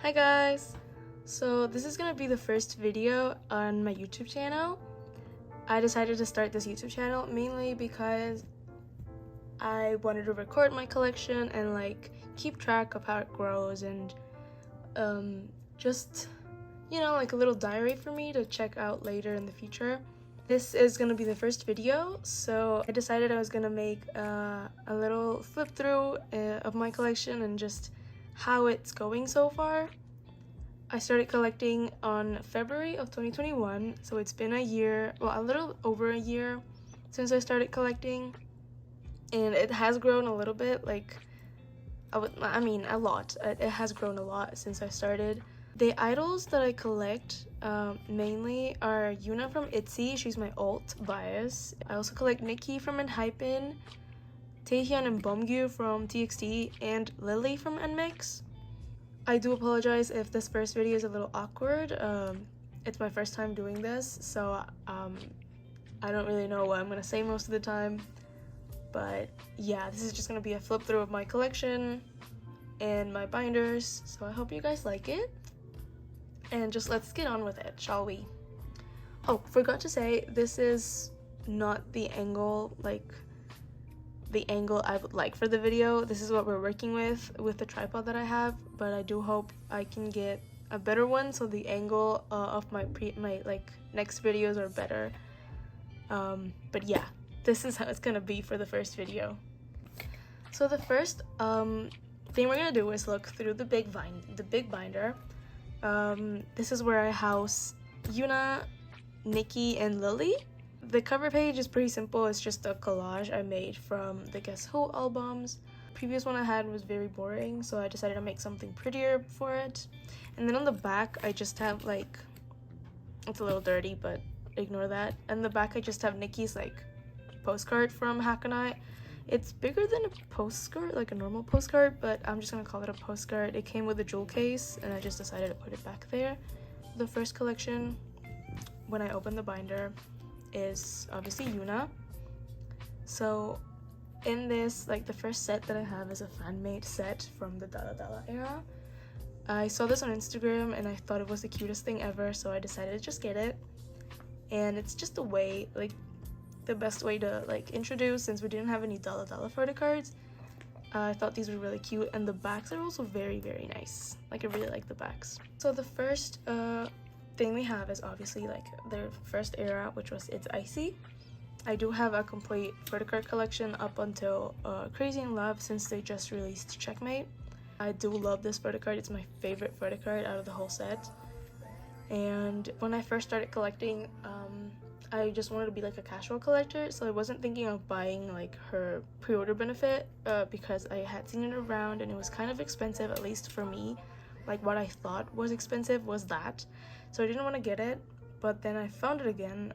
Hi guys! So this is gonna be the first video on my YouTube channel. I decided to start this YouTube channel mainly because I wanted to record my collection and keep track of how it grows and just like a little diary for me to check out later in the future. This is gonna be the first video, so I decided I was gonna make a little flip through of my collection and just how it's going so far. I started collecting on February of 2021, so it's been a year, well, a little over a year since I started collecting, and it has grown a little bit, a lot. It has grown a lot since I started. The idols that I collect mainly are Yuna from ITZY, she's my alt bias. I also collect Nikki from Enhypen, Taehyun and Beomgyu from TXT, and Lily from Nmixx. I do apologize if this first video is a little awkward. It's my first time doing this, so I don't really know what I'm gonna say most of the time. But yeah, this is just gonna be a flip through of my collection and my binders, so I hope you guys like it. And just let's get on with it, shall we? Oh, forgot to say, this is not the angle, I would like for the video. This is what we're working with the tripod that I have, but I do hope I can get a better one so the angle of my next videos are better. But yeah, this is how it's gonna be for the first video. So the first thing we're gonna do is look through the big binder. This is where I house Yuna, Nikki, and Lily. The cover page is pretty simple. It's just a collage I made from the Guess Who albums. The previous one I had was very boring, so I decided to make something prettier for it. And then on the back, I just have it's a little dirty, but ignore that. And the back, I just have Nikki's postcard from Hakanai. It's bigger than a postcard, like a normal postcard, but I'm just gonna call it a postcard. It came with a jewel case, and I just decided to put it back there. The first collection, when I opened the binder, is obviously Yuna. So in this, the first set that I have is a fan-made set from the Dala Dala era. I saw this on Instagram and I thought it was the cutest thing ever, so I decided to just get it. And it's just a way, the best way to introduce, since we didn't have any Dala Dala photo cards. I thought these were really cute, and the backs are also very, very nice. I really like the backs. So the first thing we have is obviously their first era, which was It's Icy. I do have a complete photo card collection up until Crazy in Love, since they just released Checkmate. I do love this photo card. It's my favorite photo card out of the whole set. And when I first started collecting, I just wanted to be a casual collector, so I wasn't thinking of buying her pre-order benefit because I had seen it around and it was kind of expensive, at least for me. What I thought was expensive was that, so I didn't want to get it. But then I found it again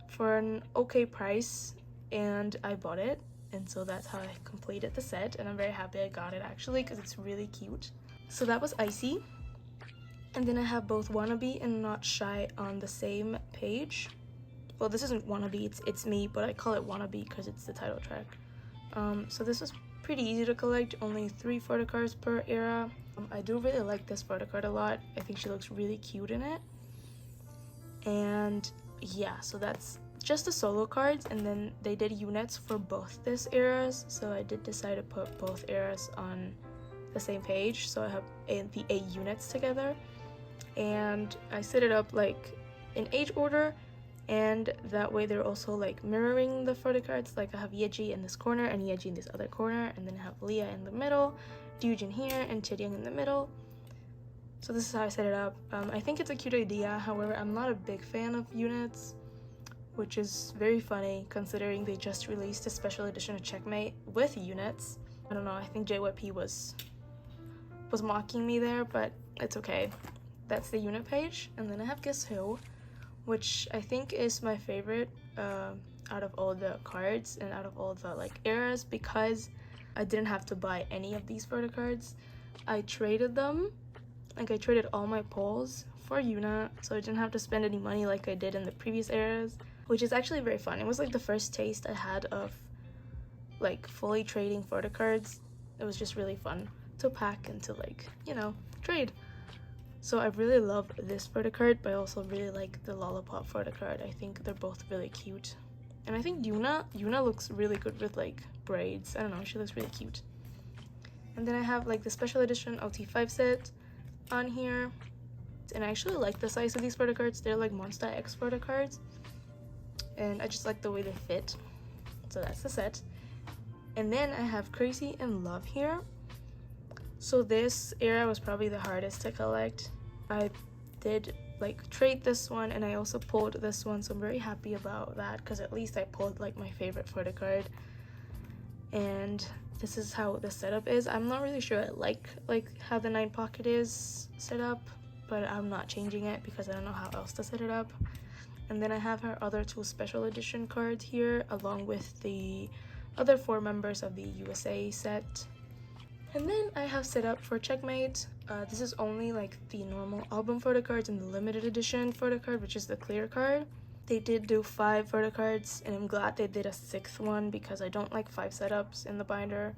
for an okay price, and I bought it, and so that's how I completed the set. And I'm very happy I got it, actually, because it's really cute. So that was Icy, and then I have both Wannabe and Not Shy on the same page. Well, this isn't Wannabe, it's me, but I call it Wannabe because it's the title track. So this was pretty easy to collect, only 3 photo cards per era. I do really like this photo card a lot. I think she looks really cute in it. And yeah, so that's just the solo cards, and then they did units for both this eras, so I did decide to put both eras on the same page, so I have the 8 units together. And I set it up in age order, and that way they're also mirroring the photo cards. I have Yeji in this corner and Yeji in this other corner, and then I have Leah in the middle, Ryujin here, and Chaeyoung in the middle. So this is how I set it up. I think it's a cute idea. However, I'm not a big fan of units, which is very funny considering they just released a special edition of Checkmate with units. I don't know, I think JYP was mocking me there, but it's okay. That's the unit page. And then I have Guess Who, which I think is my favorite out of all the cards and out of all the eras, because I didn't have to buy any of these photo cards. I traded them. I traded all my polls for Yuna, so I didn't have to spend any money like I did in the previous eras, which is actually very fun. It was the first taste I had of fully trading photo cards. It was just really fun to pack and to trade. So I really love this photocard, but I also really like the Lollipop photocard. I think they're both really cute. And I think Yuna looks really good with like braids. I don't know, she looks really cute. And then I have like the special edition LT5 set on here. And I actually like the size of these photocards. They're like Monster X photocards. And I just like the way they fit. So that's the set. And then I have Crazy in Love here. So this era was probably the hardest to collect. I did like trade this one, and I also pulled this one, so I'm very happy about that because at least I pulled like my favorite photocard. And this is how the setup is. I'm not really sure I like how the 9 pocket is set up, but I'm not changing it because I don't know how else to set it up. And then I have her other 2 special edition cards here, along with the other 4 members of the USA set. And then I have set up for Checkmate. This is only like the normal album photo cards and the limited edition photo card, which is the clear card. They did do 5 photo cards, and I'm glad they did a 6th one because I don't like 5 setups in the binder.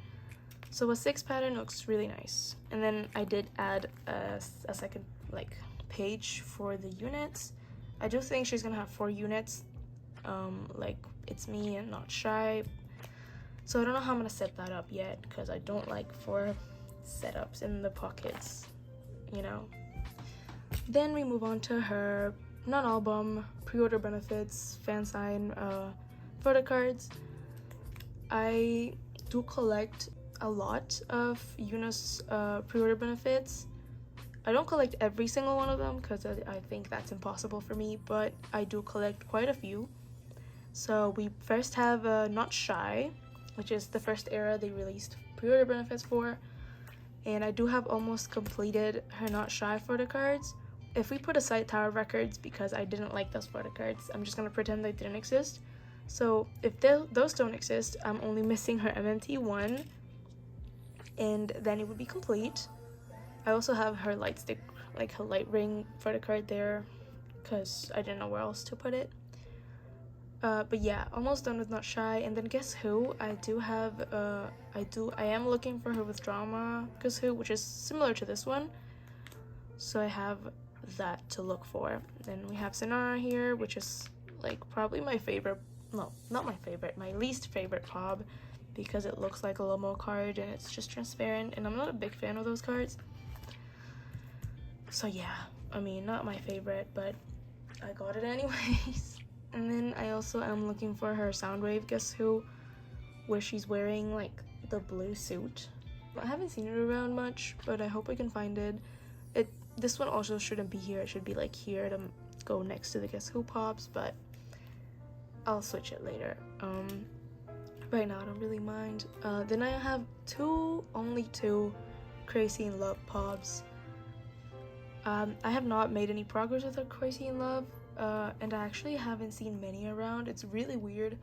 So a 6 pattern looks really nice. And then I did add a second like page for the units. I do think she's gonna have 4 units, like It's Me and Not Shy. So I don't know how I'm gonna set that up yet because I don't like 4 setups in the pockets, you know. Then we move on to her non-album pre-order benefits fan sign photo cards. I do collect a lot of Yuna's pre-order benefits. I don't collect every single one of them because I think that's impossible for me, but I do collect quite a few. So we first have Not Shy, which is the first era they released pre-order benefits for. And I do have almost completed her Not Shy photo cards. If we put aside Tower Records because I didn't like those photo cards, I'm just gonna pretend they didn't exist. So if those don't exist, I'm only missing her MMT1, and then it would be complete. I also have her light stick, like her light ring photo card there, because I didn't know where else to put it. But yeah, almost done with Not Shy. And then Guess Who, I am looking for her with Drama Guess Who, which is similar to this one. So I have that to look for. Then we have Sonara here, which is like probably my favorite, no, not my favorite, my least favorite pop, because it looks like a Lomo card and it's just transparent, and I'm not a big fan of those cards. So yeah, I mean, not my favorite, but I got it anyways. And then I also am looking for her Soundwave Guess Who, where she's wearing like the blue suit. I haven't seen it around much, but I hope I can find it. This one also shouldn't be here. It should be like here to go next to the Guess Who pops, but I'll switch it later. Right now I don't really mind. Then I have only two Crazy in Love pops. I have not made any progress with her Crazy in Love, and I actually haven't seen many around. It's really weird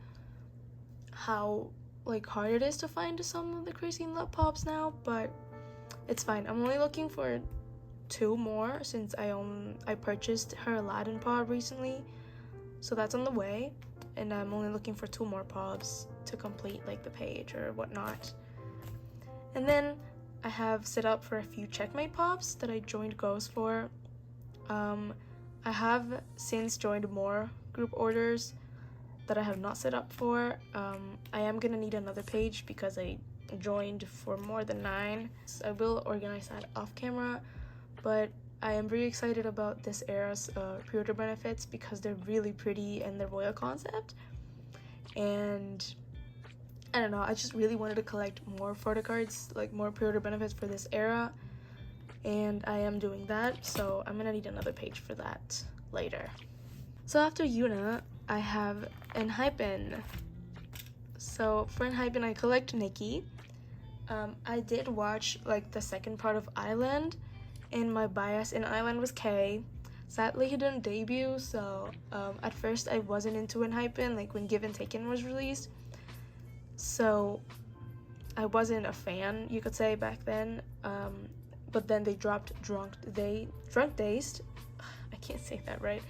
how like hard it is to find some of the Crazy in Love pops now, but it's fine. I'm only looking for 2 more since I purchased her Aladdin pop recently, so that's on the way, and I'm only looking for 2 more pops to complete like the page or whatnot. And then I have set up for a few Checkmate pops that I joined goes for. I have since joined more group orders that I have not set up for. I am gonna need another page because I joined for more than 9. So I will organize that off camera, but I am very excited about this era's pre-order benefits because they're really pretty and they're royal concept. And I don't know, I just really wanted to collect more photo cards, like more pre-order benefits for this era, and I am doing that, so I'm gonna need another page for that later. So after Yuna, I have Enhypen. So for Enhypen, I collect Nikki. I did watch like the second part of Island, and my bias in Island was K. Sadly, he didn't debut, so at first I wasn't into Enhypen, like when Give and Taken was released. So I wasn't a fan, you could say, back then. But then they dropped Drunk Dazed. I can't say that right.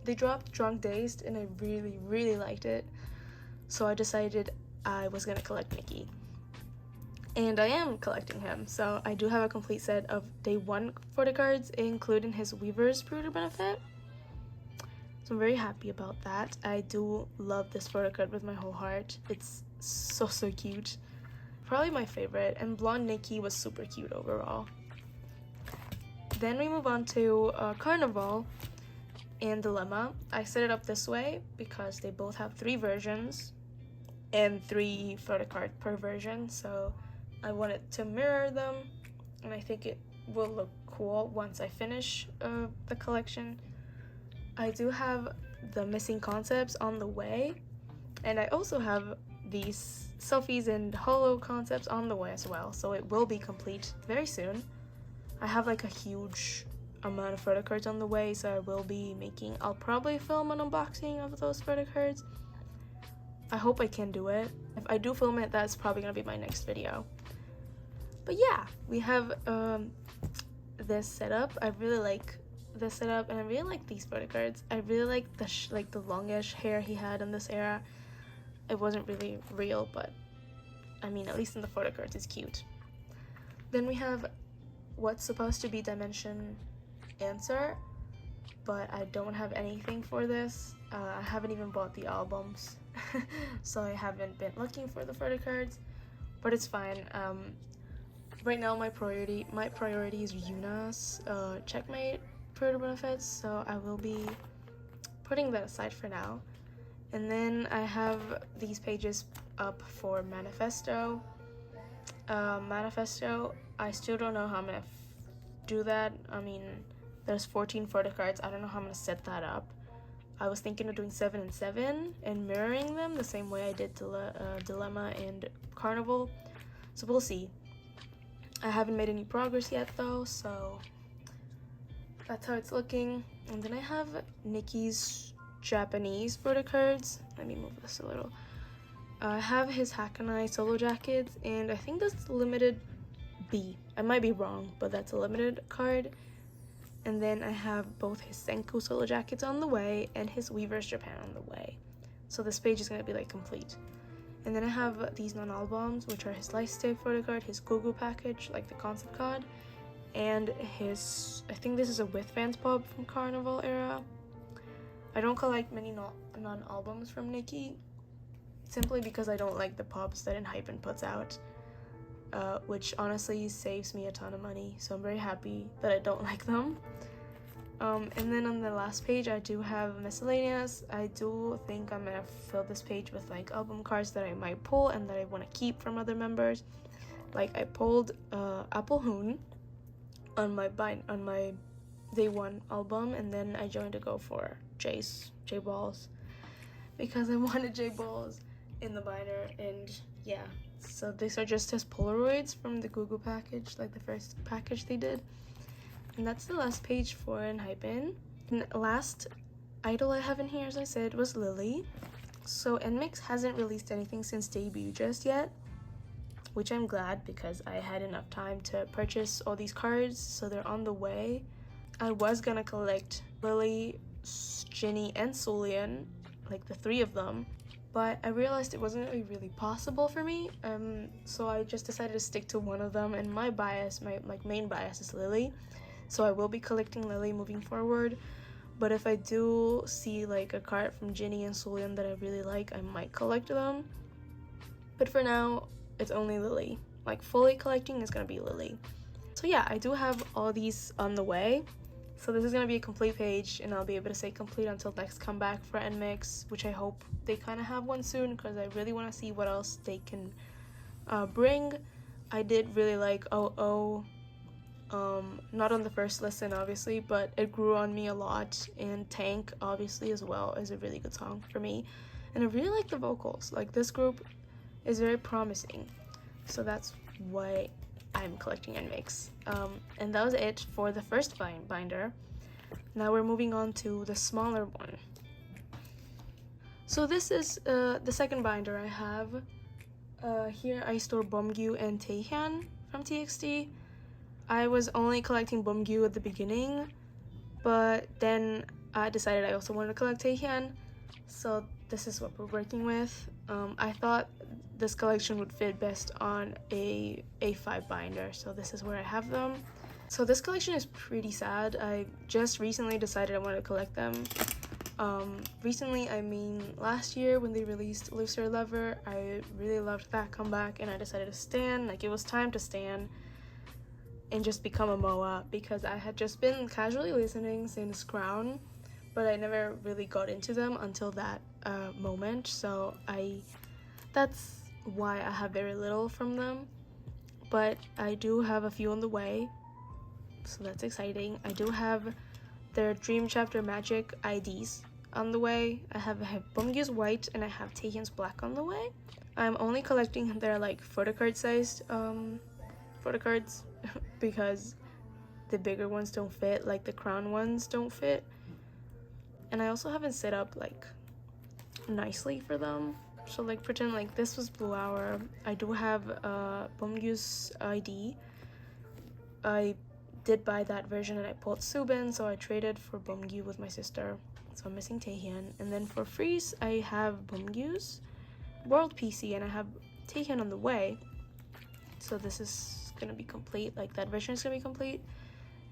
They dropped Drunk Dazed, and I really, really liked it. So I decided I was gonna collect Nikki. and I am collecting him. So I do have a complete set of day 1 photocards, including his Weaver's Brood benefit. So I'm very happy about that. I do love this photocard with my whole heart. It's so cute. Probably my favorite, and Blonde Nikki was super cute overall. Then we move on to Carnival and Dilemma. I set it up this way because they both have 3 versions and 3 photocard per version, so I wanted to mirror them, and I think it will look cool once I finish the collection. I do have the missing concepts on the way, and I also have these selfies and holo concepts on the way as well, so it will be complete very soon. I have like a huge amount of photocards on the way, so I will be I'll probably film an unboxing of those photocards. I hope I can do it. If I do film it, that's probably gonna be my next video. But yeah, we have this setup. I really like this setup, and I really like these photocards. I really like the longish hair he had in this era. It wasn't really real, but I mean, at least in the photocards, it's cute. Then we have what's supposed to be Dimension Answer, but I don't have anything for this. I haven't even bought the albums, so I haven't been looking for the photocards, but it's fine. Right now my priority is Yuna's Checkmate proto benefits, so I will be putting that aside for now. And then I have these pages up for Manifesto. Manifesto, I still don't know how I'm gonna do that. I mean, there's 14 photocards. I don't know how I'm gonna set that up. I was thinking of doing 7 and 7 and mirroring them the same way I did Dilemma and Carnival. So we'll see. I haven't made any progress yet though, so that's how it's looking. And then I have Nikki's Japanese photocards. Let me move this a little. I have his Hakanai solo jackets, and I think that's limited B. I might be wrong, but that's a limited card. And then I have both his Senku solo jackets on the way and his Weaver's Japan on the way. So this page is going to be like complete. And then I have these non-albums, which are his Lightstick photocard, his Gugu package, like the concept card, and his, I think this is a With Fans pop from Carnival era. I don't collect many non-albums from Nikki, simply because I don't like the pops that Enhypen puts out, which honestly saves me a ton of money, so I'm very happy that I don't like them. And then on the last page I do have miscellaneous. I do think I'm gonna fill this page with like album cards that I might pull and that I want to keep from other members. Like I pulled Apple Hoon on my day 1 album, and then I joined to go for J Balls because I wanted J Balls in the binder. And yeah, so these are just his Polaroids from the Gugu package, like the first package they did. And that's the last page for Enhypen. And last idol I have in here, as I said, was Lily. So Nmixx hasn't released anything since debut just yet, which I'm glad because I had enough time to purchase all these cards, so they're on the way. I was gonna collect Lily, Jinny, and Sulian, like the 3 of them, but I realized it wasn't really possible for me, so I just decided to stick to one of them, and my main bias is Lily. So I will be collecting Lily moving forward, but if I do see like a card from Jinny and Sulian that I really like, I might collect them. But for now, it's only Lily. Like fully collecting is gonna be Lily. So yeah, I do have all these on the way. So this is gonna be a complete page, and I'll be able to say complete until next comeback for Nmixx, which I hope they kind of have one soon because I really want to see what else they can bring. I did really like Oh, not on the first listen obviously, but it grew on me a lot, and Tank obviously as well is a really good song for me, and I really like the vocals. Like this group is very promising, so that's why I'm collecting Nmixx. And that was it for the first binder. Now we're moving on to the smaller one. So this is the second binder I have. Here I store Beomgyu and Taehyun from TXT. I was only collecting Beomgyu at the beginning, but then I decided I also wanted to collect Taehyun, so this is what we're working with. I thought this collection would fit best on a A5 binder, so this is where I have them. So this collection is pretty sad. I just recently decided I wanted to collect them. Recently, I mean last year when they released Looser Lover, I really loved that comeback, and I decided to stan. Like, it was time to stan and just become a MOA, because I had just been casually listening since Crown, but I never really got into them until that moment. So that's why I have very little from them, but I do have a few on the way, so that's exciting. I do have their Dream Chapter Magic IDs on the way. I have Beomgyu's white and I have Taehyun's black on the way. I'm only collecting their like photocard sized photocards because the bigger ones don't fit, like the Crown ones don't fit, and I also haven't set up like nicely for them. So like pretend like this was Blue Hour. I do have Beomgyu's ID. I did buy that version and I pulled Subin, so I traded for Beomgyu with my sister. So I'm missing Taehyun. And then for Freeze, I have Beomgyu's World PC and I have Taehyun on the way. So this is gonna be complete, like that version is gonna be complete.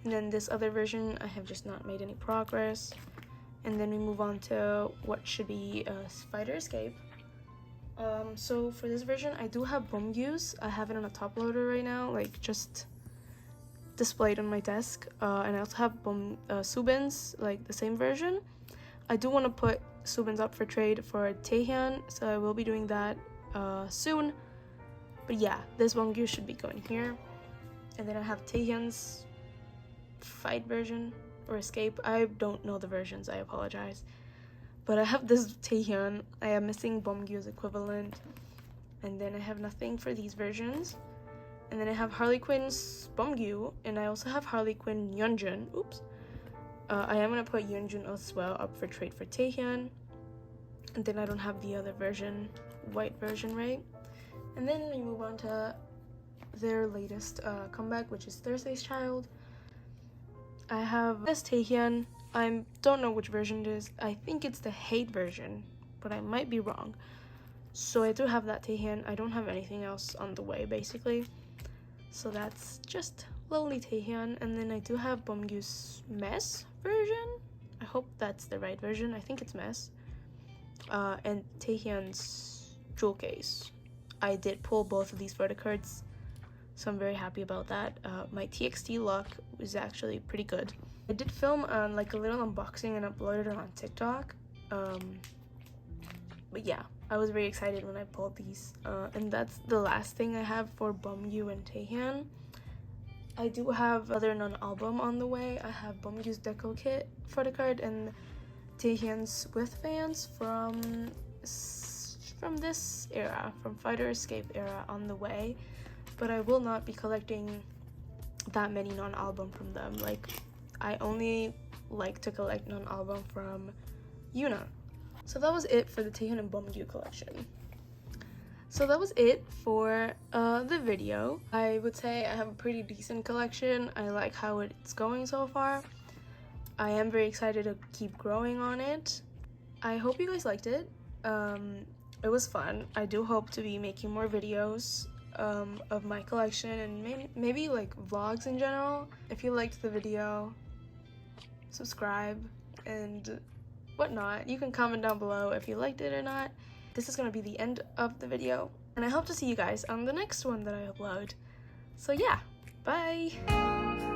And then this other version, I have just not made any progress. And then we move on to what should be Spider Escape. So for this version, I do have Beomgyu's. I have it on a top loader right now, like just displayed on my desk. And I also have Subin's, like the same version. I do want to put Subin's up for trade for Taehyun, so I will be doing that soon. But yeah, this Beomgyu should be going here. And then I have Taehyun's Fight version or Escape. I don't know the versions, I apologize. But I have this Taehyun. I am missing Beomgyu's equivalent. And then I have nothing for these versions. And then I have Harley Quinn's Beomgyu, and I also have Harley Quinn Yeonjun. Oops. I am going to put Yeonjun as well up for trade for Taehyun. And then I don't have the other version, white version, right? And then we move on to their latest comeback, which is Thursday's Child. I have this Taehyun. I don't know which version it is. I think it's the Hate version, but I might be wrong. So I do have that Taehyun. I don't have anything else on the way, basically. So that's just Lonely Taehyun. And then I do have Beomgyu's Mess version. I hope that's the right version. I think it's Mess. And Taehyun's Jewel Case. I did pull both of these photocards, so I'm very happy about that. My TXT luck was actually pretty good. I did film like a little unboxing and uploaded it on TikTok. But yeah, I was very excited when I pulled these. And that's the last thing I have for Beomgyu and Taehyun. I do have other non-album on the way. I have Beomgyu's Deco Kit photocard and Taehyun's With Fans from this era, from Fighter Escape era on the way. But I will not be collecting that many non-album from them. Like, I only like to collect non-album from Yuna. So that was it for the Taehyun and Beomgyu collection. So that was it for the video. I would say I have a pretty decent collection. I like how it's going so far. I am very excited to keep growing on it. I hope you guys liked it. It was fun. I do hope to be making more videos of my collection and maybe like vlogs in general. If you liked the video, subscribe and whatnot. You can comment down below if you liked it or not. This is going to be the end of the video, and I hope to see you guys on the next one that I upload. So yeah, bye!